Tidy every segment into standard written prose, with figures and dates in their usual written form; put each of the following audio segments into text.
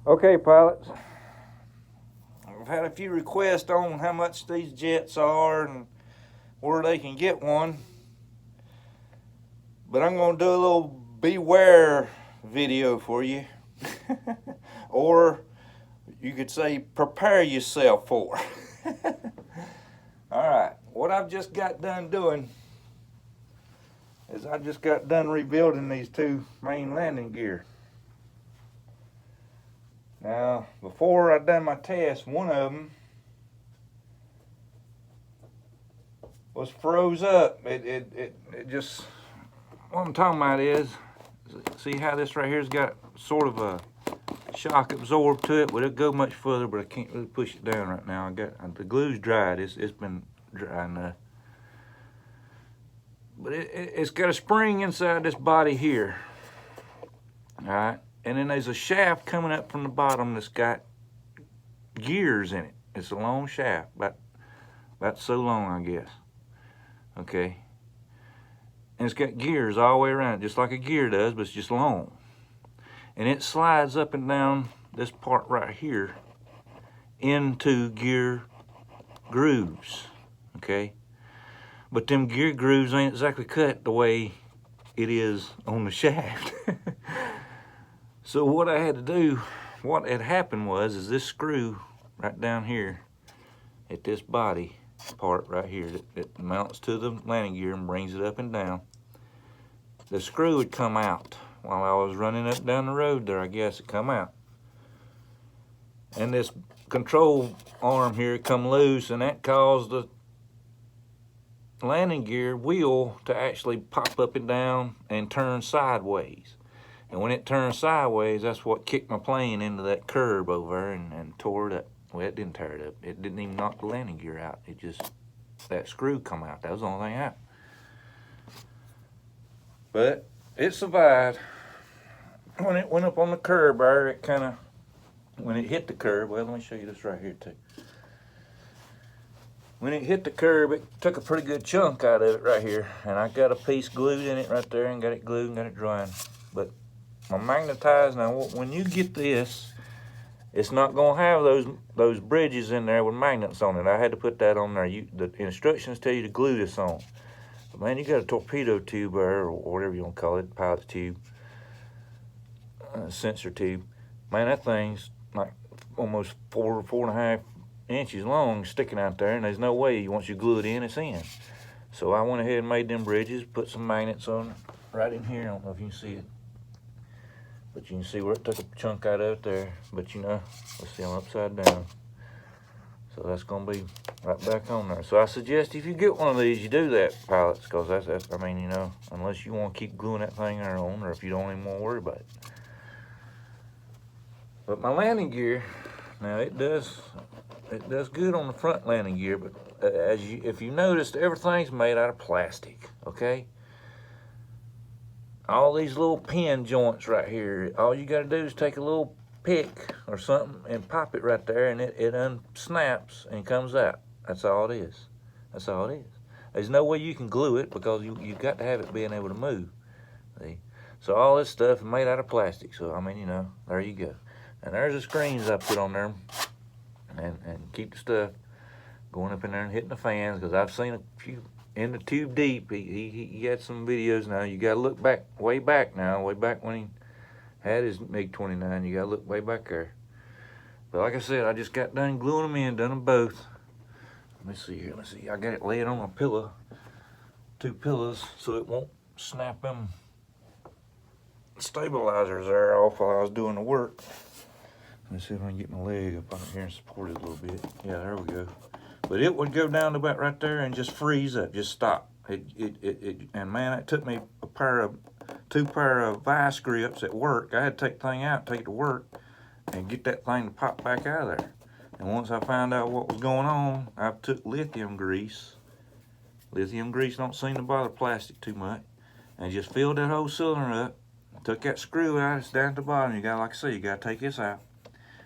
Okay, pilots. I've had a few requests on how much these jets are and where they can get one. But I'm going to do a little beware video for you. Or you could say prepare yourself for. Alright, what I've just got done doing is I just got done rebuilding these two main landing gear. Now, before I done my test, one of them was froze up. It just, what I'm talking about is, see how this right here's got sort of a shock absorbed to it? Well, it'll go much further, but I can't really push it down right now. I got the glue's dried. It's been dry enough. But it's got a spring inside this body here. All right, and then there's a shaft coming up from the bottom that's got gears in it. It's a long shaft, about so long, I guess. Okay, and it's got gears all the way around, just like a gear does, but it's just long. And it slides up and down this part right here into gear grooves, okay? But them gear grooves ain't exactly cut the way it is on the shaft. So what I had to do, what had happened was, is this screw right down here at this body part right here that mounts to the landing gear and brings it up and down, the screw would come out while I was running up down the road there. I guess it come out. And this control arm here come loose, and that caused the landing gear wheel to actually pop up and down and turn sideways. And when it turned sideways, that's what kicked my plane into that curb over there and tore it up. Well, it didn't tear it up. It didn't even knock the landing gear out. It just, that screw come out. That was the only thing out. But it survived. When it went up on the curb there, it kind of, when it hit the curb, well, let me show you this right here too. When it hit the curb, it took a pretty good chunk out of it right here. And I got a piece glued in it right there and got it glued and got it drying. But my magnetized, now when you get this, it's not gonna have those bridges in there with magnets on it. I had to put that on there. The instructions tell you to glue this on. But man, you got a torpedo tube or whatever you want to call it, pilot tube, sensor tube. Man, that thing's like almost 4.5 inches long sticking out there, and there's no way once you glue it in, it's in. So I went ahead and made them bridges, put some magnets on it right in here. I don't know if you can see it, but you can see where it took a chunk out of it there. But you know, let's see, I'm upside down. So that's gonna be right back on there. So I suggest if you get one of these, you do that, pilots, because that's I mean, you know, unless you want to keep gluing that thing there on, or if you don't even want to worry about it. But my landing gear, now it does good on the front landing gear, but if you noticed, everything's made out of plastic, okay? All these little pin joints right here, all you gotta do is take a little pick or something and pop it right there, and it unsnaps and comes out. That's all it is. That's all it is. There's no way you can glue it because you've got to have it being able to move. See? So all this stuff is made out of plastic. So I mean, you know, there you go. And there's the screens I put on there, and keep the stuff going up in there and hitting the fans, because I've seen a few in the tube deep. He had some videos. Now you got to look back, way back when he had his MiG 29. You got to look way back there. But like I said, I just got done gluing them in, done them both. Let me see here. Let's see. I got it laid on a pillow, 2 pillows, so it won't snap them stabilizers there off while I was doing the work. Let me see if I can get my leg up on here and support it a little bit. Yeah, there we go. But it would go down to about right there and just freeze up, just stop. And man, it took me 2 pair of vice grips at work. I had to take the thing out, take it to work, and get that thing to pop back out of there. And once I found out what was going on, I took lithium grease. Lithium grease don't seem to bother plastic too much. And just filled that whole cylinder up. Took that screw out, it's down at the bottom. You got, like I say, you got to take this out.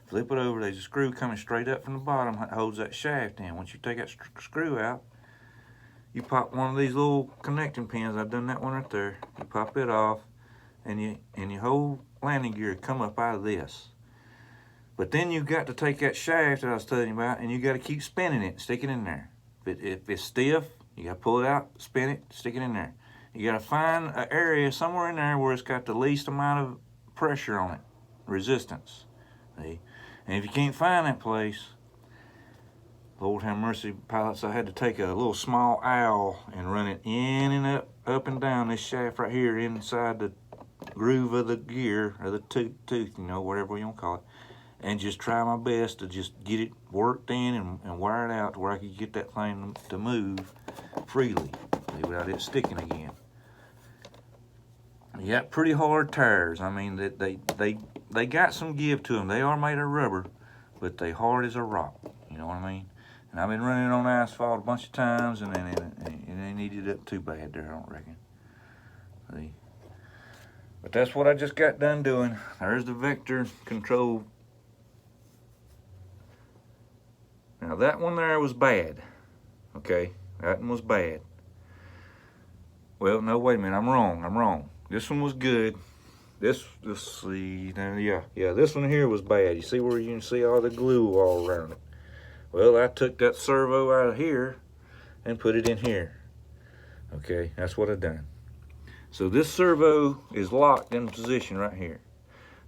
Flip it over, there's a screw coming straight up from the bottom that holds that shaft in. Once you take that screw out, you pop one of these little connecting pins. I've done that one right there. You pop it off, and your whole landing gear come up out of this. But then you got to take that shaft that I was telling you about, and you got to keep spinning it, stick it in there. If it's stiff, you got to pull it out, spin it, stick it in there. You got to find an area somewhere in there where it's got the least amount of pressure on it, resistance. See? And if you can't find that place, Lord have mercy, pilots, I had to take a little small awl and run it in and up and down this shaft right here inside the groove of the gear, or the tooth, you know, whatever you want to call it, and just try my best to just get it worked in and wire it out to where I could get that thing to move freely without it sticking again. You got pretty hard tires. I mean, they got some give to them. They are made of rubber, but they hard as a rock. You know what I mean? And I've been running on asphalt a bunch of times, and they needed it up too bad there, I don't reckon. See? But that's what I just got done doing. There's the vector control. Now that one there was bad. Okay, that one was bad. Well, no, wait a minute, I'm wrong. This one was good. Let's see, yeah, this one here was bad. You see where you can see all the glue all around it? Well, I took that servo out of here and put it in here. Okay, that's what I done. So this servo is locked in position right here.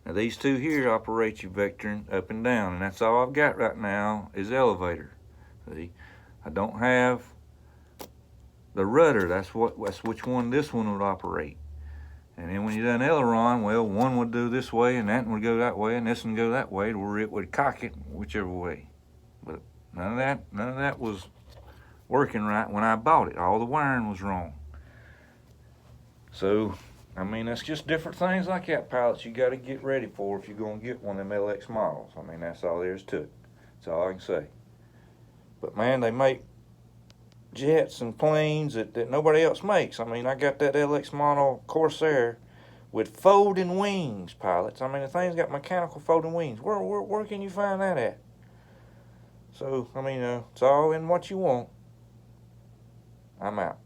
Now these two here operate your vectoring up and down, and that's all I've got right now is elevator. See, I don't have the rudder. That's which one this one would operate. And then when you done aileron, well, one would do this way, and that one would go that way, and this one would go that way, where it would cock it whichever way. But none of that was working right when I bought it. All the wiring was wrong. So, I mean, that's just different things like that, pilots, you got to get ready for if you're going to get one of them LX models. I mean, that's all there is to it. That's all I can say. But, man, they make jets and planes that nobody else makes. I mean, I got that LX model Corsair with folding wings, pilots. I mean, the thing's got mechanical folding wings. Where can you find that at? So, I mean, it's all in what you want. I'm out.